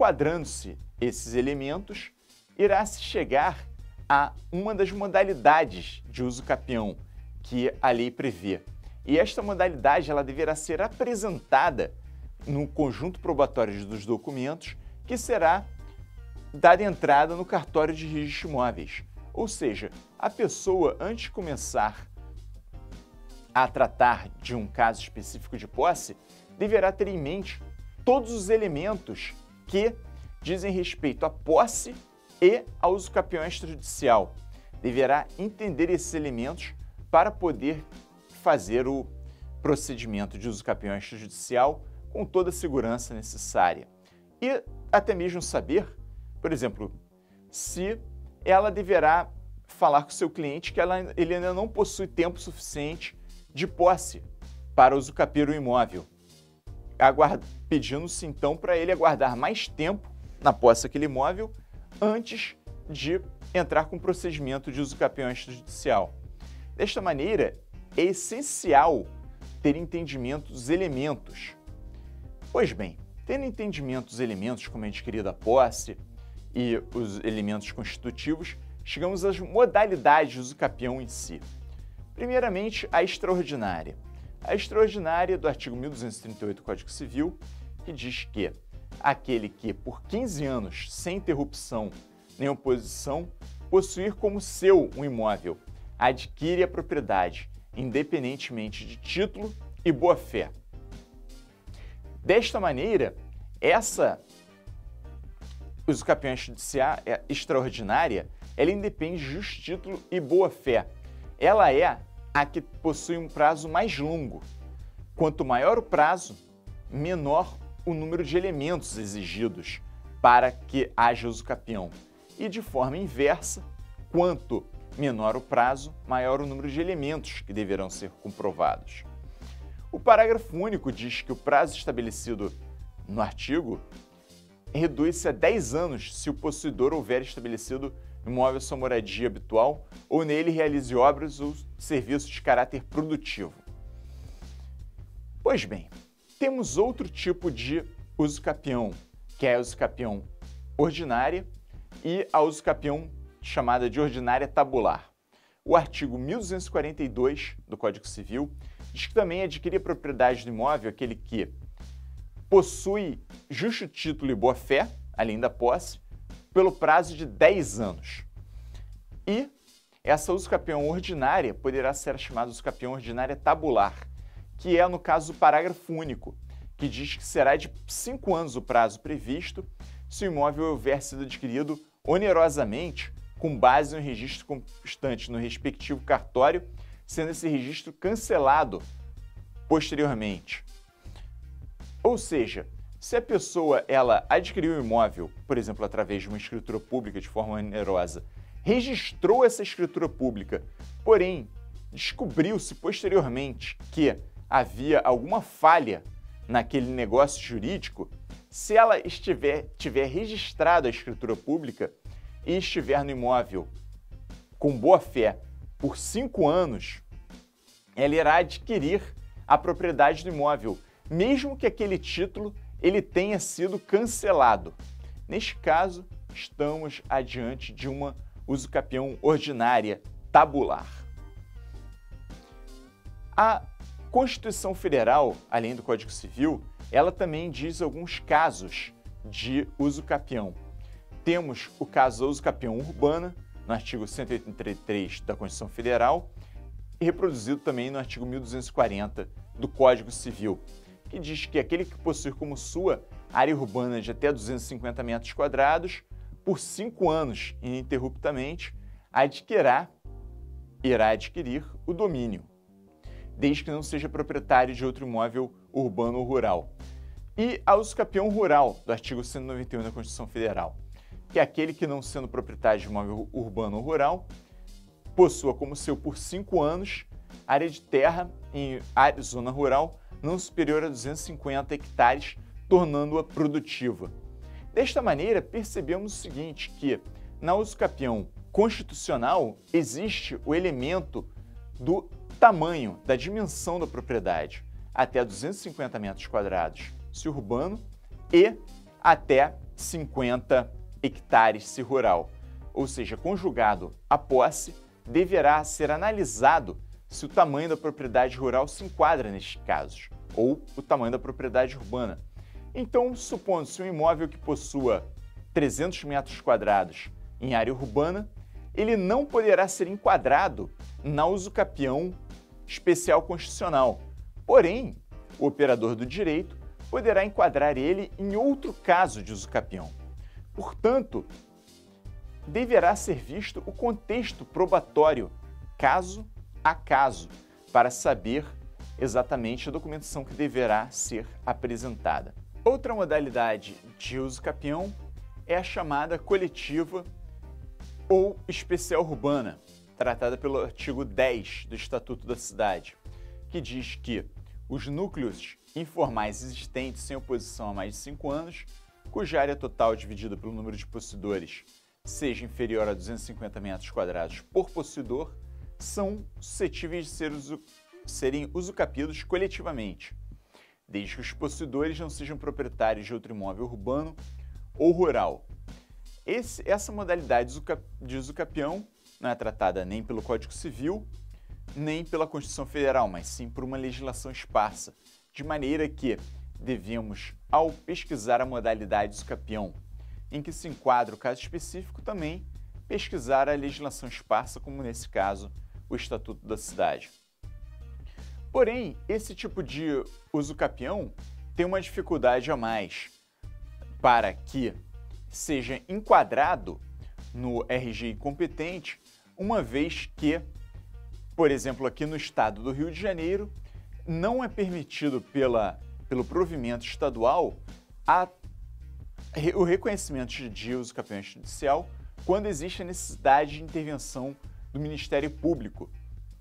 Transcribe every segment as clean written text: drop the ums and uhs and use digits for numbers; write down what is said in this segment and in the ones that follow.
enquadrando-se esses elementos, irá-se chegar a uma das modalidades de uso capião que a lei prevê. E esta modalidade ela deverá ser apresentada no conjunto probatório dos documentos, que será dada entrada no cartório de registro de imóveis. Ou seja, a pessoa, antes de começar a tratar de um caso específico de posse, deverá ter em mente todos os elementos que dizem respeito à posse e ao uso capião extrajudicial. Deverá entender esses elementos para poder fazer o procedimento de uso capião extrajudicial com toda a segurança necessária. E até mesmo saber, por exemplo, se ela deverá falar com o seu cliente que ele ainda não possui tempo suficiente de posse para usucapiar o imóvel, pedindo-se então para ele aguardar mais tempo na posse daquele imóvel antes de entrar com o procedimento de usucapião extrajudicial. Desta maneira, é essencial ter entendimento dos elementos. Pois bem, tendo entendimento dos elementos como a adquirida posse e os elementos constitutivos, chegamos às modalidades de usucapião em si. Primeiramente, a extraordinária. A extraordinária do artigo 1238 do Código Civil, que diz que aquele que, por 15 anos, sem interrupção nem oposição, possuir como seu um imóvel, adquire a propriedade, independentemente de título e boa-fé. Desta maneira, essa usucapião extraordinária, ela independe de justo título e boa-fé. Ela é a que possui um prazo mais longo. Quanto maior o prazo, menor o número de elementos exigidos para que haja usucapião. E de forma inversa, quanto menor o prazo, maior o número de elementos que deverão ser comprovados. O parágrafo único diz que o prazo estabelecido no artigo reduz-se a 10 anos se o possuidor houver estabelecido imóvel sua moradia habitual ou nele realize obras ou serviços de caráter produtivo. Pois bem, temos outro tipo de usucapião, que é a usucapião ordinária e a usucapião chamada de ordinária tabular. O artigo 1242 do Código Civil diz que também adquirir a propriedade do imóvel aquele que possui justo título e boa-fé, além da posse, pelo prazo de 10 anos. E essa usucapião ordinária poderá ser chamada usucapião ordinária tabular, que é, no caso, o parágrafo único, que diz que será de 5 anos o prazo previsto se o imóvel houver sido adquirido onerosamente com base no registro constante no respectivo cartório, sendo esse registro cancelado posteriormente. Ou seja, se a pessoa ela adquiriu o imóvel, por exemplo, através de uma escritura pública de forma onerosa, registrou essa escritura pública, porém descobriu-se posteriormente que havia alguma falha naquele negócio jurídico, se ela tiver registrado a escritura pública e estiver no imóvel com boa-fé por 5 anos, ela irá adquirir a propriedade do imóvel, mesmo que aquele título ele tenha sido cancelado. Neste caso, estamos adiante de uma usucapião ordinária tabular. A Constituição Federal, além do Código Civil, ela também diz alguns casos de usucapião. Temos o caso da usucapião urbana, no artigo 183 da Constituição Federal, e reproduzido também no artigo 1240 do Código Civil, que diz que aquele que possuir como sua área urbana de até 250 metros quadrados, por 5 anos ininterruptamente, irá adquirir o domínio, desde que não seja proprietário de outro imóvel urbano ou rural. E a usucapião rural, do artigo 191 da Constituição Federal, que é aquele que, não sendo proprietário de imóvel urbano ou rural, possua como seu por 5 anos área de terra em zona rural não superior a 250 hectares, tornando-a produtiva. Desta maneira, percebemos o seguinte, que na usucapião constitucional existe o elemento do tamanho, da dimensão da propriedade, até 250 metros quadrados se urbano e até 50 hectares se rural. Ou seja, conjugado à posse, deverá ser analisado se o tamanho da propriedade rural se enquadra nestes casos, ou o tamanho da propriedade urbana. Então, supondo-se um imóvel que possua 300 metros quadrados em área urbana, ele não poderá ser enquadrado na usucapião especial constitucional. Porém, o operador do direito poderá enquadrar ele em outro caso de usucapião. Portanto, deverá ser visto o contexto probatório, caso a caso, para saber exatamente a documentação que deverá ser apresentada. Outra modalidade de usucapião é a chamada coletiva ou especial urbana, tratada pelo artigo 10 do Estatuto da Cidade, que diz que os núcleos informais existentes sem oposição há mais de 5 anos, cuja área total dividida pelo número de possuidores seja inferior a 250 metros quadrados por possuidor, são suscetíveis de serem usucapidos coletivamente, desde que os possuidores não sejam proprietários de outro imóvel urbano ou rural. Essa modalidade de usucapião não é tratada nem pelo Código Civil, nem pela Constituição Federal, mas sim por uma legislação esparsa, de maneira que devemos, ao pesquisar a modalidade de usucapião em que se enquadra o caso específico, também pesquisar a legislação esparsa, como nesse caso o Estatuto da Cidade. Porém, esse tipo de usucapião tem uma dificuldade a mais para que seja enquadrado no RGI competente, uma vez que, por exemplo, aqui no estado do Rio de Janeiro, não é permitido pelo provimento estadual o reconhecimento de usucapião judicial quando existe a necessidade de intervenção do Ministério Público.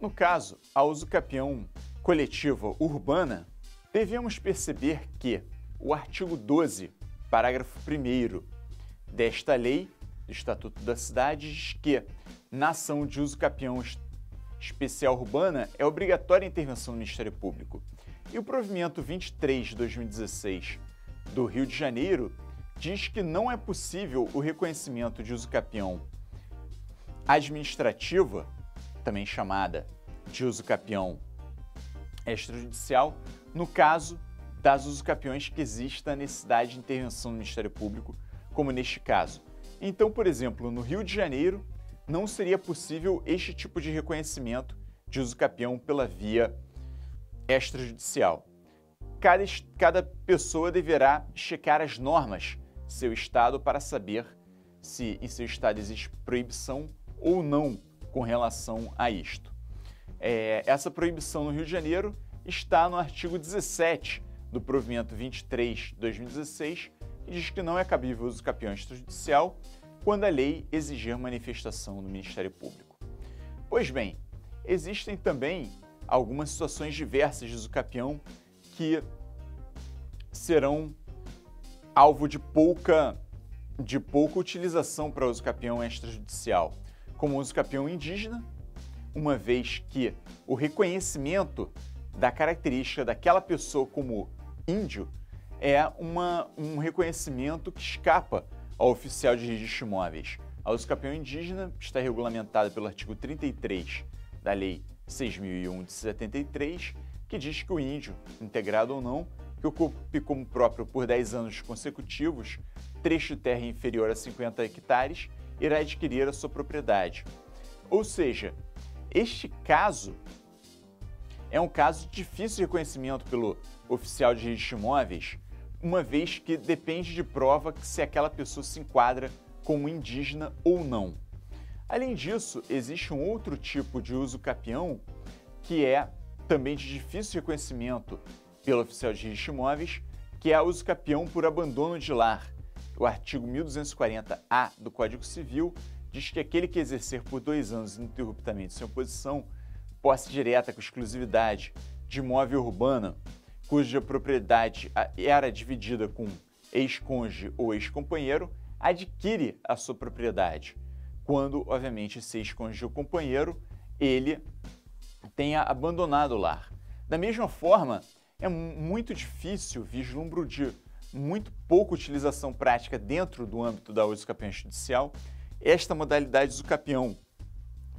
No caso, a usucapião coletiva urbana, devemos perceber que o artigo 12, parágrafo 1º desta lei, do Estatuto da Cidade, diz que na ação de usucapião especial urbana é obrigatória a intervenção do Ministério Público. E o provimento 23 de 2016 do Rio de Janeiro diz que não é possível o reconhecimento de usucapião administrativa, também chamada de usucapião extrajudicial, no caso das usucapiões que exista a necessidade de intervenção do Ministério Público, como neste caso. Então, por exemplo, no Rio de Janeiro, não seria possível este tipo de reconhecimento de usucapião pela via extrajudicial. Cada pessoa deverá checar as normas do seu estado para saber se em seu estado existe proibição ou não com relação a isto. Essa proibição no Rio de Janeiro está no artigo 17 do provimento 23 de 2016, que diz que não é cabível o usucapião extrajudicial quando a lei exigir manifestação do Ministério Público. Pois bem, existem também algumas situações diversas de usucapião que serão alvo de pouca utilização para o usucapião extrajudicial, como o usucapião indígena, uma vez que o reconhecimento da característica daquela pessoa como índio é um reconhecimento que escapa ao oficial de registro de imóveis. A usucapião indígena está regulamentada pelo artigo 33 da Lei 6.001 de 73, que diz que o índio, integrado ou não, que ocupe como próprio por 10 anos consecutivos trecho de terra inferior a 50 hectares, irá adquirir a sua propriedade. Ou seja, este caso é um caso de difícil reconhecimento pelo oficial de registro de imóveis, uma vez que depende de prova que se aquela pessoa se enquadra como indígena ou não. Além disso, existe um outro tipo de usucapião que é também de difícil reconhecimento pelo oficial de registro de imóveis, que é a usucapião por abandono de lar. O artigo 1240-A do Código Civil diz que aquele que exercer por 2 anos ininterruptamente sem oposição, posse direta com exclusividade de imóvel urbano, cuja propriedade era dividida com ex-cônjuge ou ex-companheiro, adquire a sua propriedade, quando, obviamente, esse ex-cônjuge ou companheiro, ele tenha abandonado o lar. Da mesma forma, é muito difícil, vislumbro de muito pouca utilização prática dentro do âmbito da usucapião judicial esta modalidade usucapião,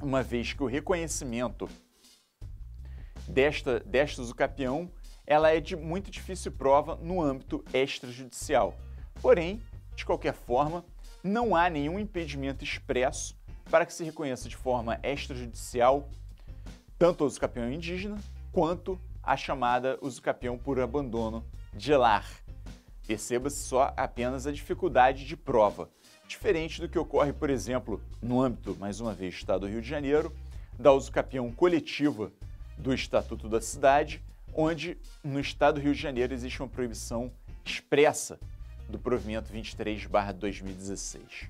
uma vez que o reconhecimento desta usucapião ela é de muito difícil prova no âmbito extrajudicial. Porém, de qualquer forma, não há nenhum impedimento expresso para que se reconheça de forma extrajudicial tanto a usucapião indígena quanto a chamada usucapião por abandono de lar. Perceba-se só apenas a dificuldade de prova, diferente do que ocorre, por exemplo, no âmbito, mais uma vez, do Estado do Rio de Janeiro, da usucapião coletiva do Estatuto da Cidade, onde no Estado do Rio de Janeiro existe uma proibição expressa do provimento 23/2016.